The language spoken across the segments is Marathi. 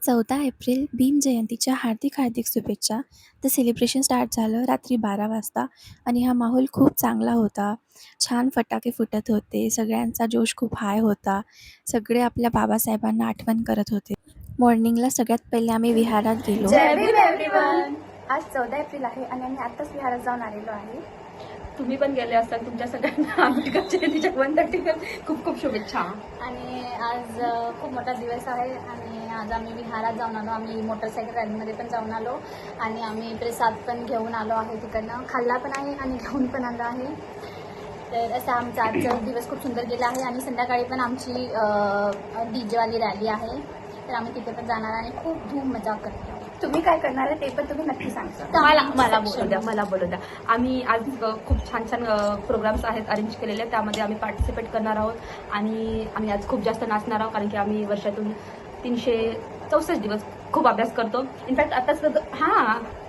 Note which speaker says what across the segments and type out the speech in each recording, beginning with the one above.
Speaker 1: 14 एप्रिल भीम जयंतीच्या हार्दिक हार्दिक शुभेच्छा. तर सेलिब्रेशन स्टार्ट झालं रात्री 12 वाजता आणि हा माहोल खूप चांगला होता. छान फटाके फुटत होते. सगळ्यांचा जोश खूप हाय होता. सगळे आपल्या बाबासाहेबांना आठवण करत होते. मॉर्निंगला सगळ्यात पहिले आम्ही विहारात गेलो.
Speaker 2: जय भीम एव्हरीवन. आज 14 एप्रिल आहे आणि आम्ही आत्ताच विहारात जाऊन आलेलो आहे.
Speaker 3: तुम्ही पण गेले असताल. तुमच्या सगळ्यांना आंबेडकर जयंतीच्या 130 खूप खूप शुभेच्छा.
Speaker 4: आणि आज खूप मोठा दिवस आहे आणि आज आम्ही विहारात जाऊन आलो. आम्ही मोटरसायकल रॅलीमध्ये पण जाऊन आलो आणि आम्ही प्रसाद पण घेऊन आलो आहे. तिकडनं खाल्ला पण आहे आणि घेऊन पण आलो आहे. तर असा आमचा आजचा दिवस खूप सुंदर गेला आहे आणि संध्याकाळी पण आमची डीजेवाली रॅली आहे. तर आम्ही तिथे पण जाणार आणि खूप धूम मजा करतो.
Speaker 2: तुम्ही काय करणार आहे ते पण तुम्ही नक्की सांगता.
Speaker 3: मला बोलू द्या. आम्ही आज खूप छान छान प्रोग्राम्स आहेत अरेंज केलेले. त्यामध्ये आम्ही पार्टिसिपेट करणार आहोत आणि आम्ही आज खूप जास्त नाचणार आहोत. कारण की आम्ही वर्षातून 364 दिवस खूप अभ्यास करतो. इनफॅक्ट आताच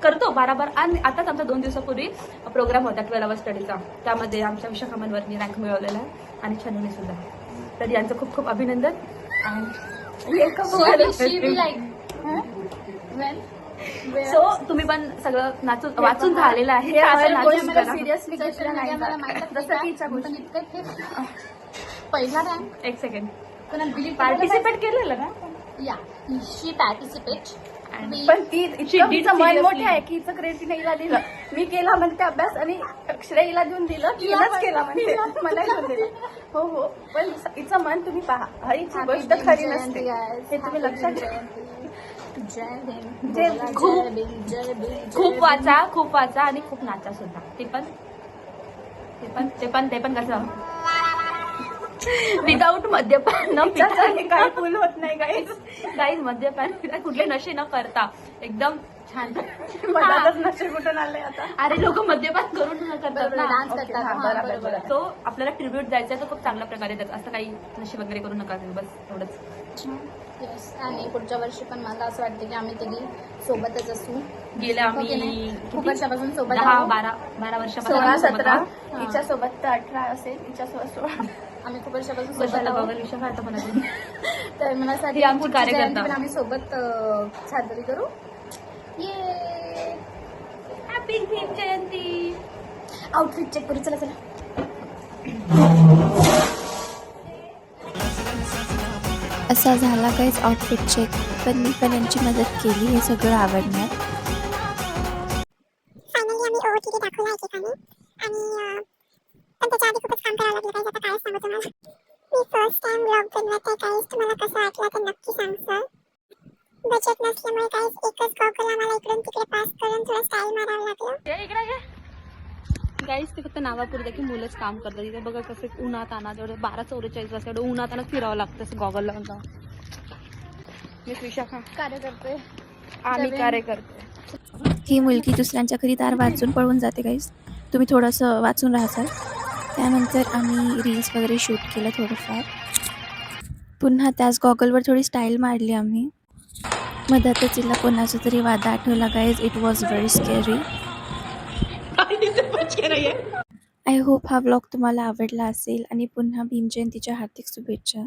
Speaker 3: करतो बाराबार. आणि आताच आमचा 2 दिवसापूर्वी प्रोग्राम होता 12 स्टडीचा. त्यामध्ये आमच्या विशाखामनवरनी रँक मिळवलेला आहे आणि छानूने सुद्धा. तर यांचं खूप खूप अभिनंदन. सो तुम्ही पण सगळं वाचून झालेलं आहे.
Speaker 2: सिरियसली घेतलं नाही जसं की हिच्या गोष्टी.
Speaker 4: पहिला रँक
Speaker 3: एक सेकंड पार्टिसिपेट केलेलं ना.
Speaker 4: या शी पार्टिसिपेट.
Speaker 2: पण तिचं मन मोठे आहे की हिचं क्रेडिट हिला दिलं. मी केला म्हणते अभ्यास आणि श्रेयला देऊन दिलं. तिलाच केला म्हणते मला घेऊन दिलं. हो पण हिचं मन तुम्ही पहा. हरीची गोष्ट खरी नसते हे तुम्ही लक्षात घ्या.
Speaker 3: खूप वाचा आणि खूप नाचा सुद्धा. ते पण कसं विदाऊट मद्यपान न पिता
Speaker 2: काही फुल होत नाही
Speaker 3: काही मद्यपान कुठले नशे न करता एकदम छान.
Speaker 2: मधातच नशे कुठून आले आता.
Speaker 3: अरे लोक मद्यपान करून करतात ना.
Speaker 4: डान्स करतात.
Speaker 3: तो आपल्याला ट्रिब्यूट द्यायचा तर खूप चांगल्या प्रकारे द्यायचा. असं काही नशे वगैरे करू नका. बस एवढंच.
Speaker 4: आणि पुढच्या वर्षी पण मला असं वाटतं की आम्ही तिघी सोबतच असू.
Speaker 3: गेल्या आम्ही
Speaker 4: खूप वर्षापासून सोबत
Speaker 3: 12 वर्षापासून
Speaker 2: 16-17 हिच्यासोबत तर 18 असेल. हिच्यासोबत 16.
Speaker 4: आम्ही खूप वर्षापासून सोबत आहोत. तर मला असं
Speaker 3: हे आमची कार्यकर्ता.
Speaker 4: पण आम्ही सोबत साजरी करू. ये
Speaker 3: happy Bhim Jayanti.
Speaker 4: Outfit check करू. चला
Speaker 1: असा झाला काहीच आउटफिट चेक. पण मी पण यांची मदत केली हे सगळं आवडण्यात.
Speaker 5: फायनली आम्ही OOTD दाखवला एकेकाने आणि पण त्याच्या आधी खूपच काम करावं लागलं. काही आता काय सांगू तुम्हाला. मी फर्स्ट टाइम ब्लॉग बनवत आहे. काहीच तुम्हाला कसं वाटलं तर नक्की सांगसाल. बजेट नसल्यामुळे काहीच एकच गॉगल आम्हाला इकडून तिकडे पास करून थोडं स्टाईल मारावं लागलं.
Speaker 3: गाईस ते फक्त नावापुरतं की मुलंच काम करतात. इथे बघा कसं उन्हात आणा तेवढं 12:44 वाजता एवढं उन्हात आणत फिरावं लागतं असं गॉगल लावून जाऊन. मी विशाखा
Speaker 4: कार्य करतोय.
Speaker 3: आम्ही कार्य करतोय.
Speaker 1: ही मुलगी दुसऱ्यांच्या घरी दार वाचून पळून जाते गाईस. तुम्ही थोडंसं वाचून राहाल. त्यानंतर आम्ही रील्स वगैरे शूट केलं थोडंफार. पुन्हा त्याच गॉगलवर थोडी स्टाईल मारली आम्ही. मधातच तिला कोणाचा तरी वादा आठवला guys. It was very scary. I hope हा व्लॉग तुम्हाला आवडला असेल आणि पुन्हा भीम जयंतीच्या हार्दिक शुभेच्छा.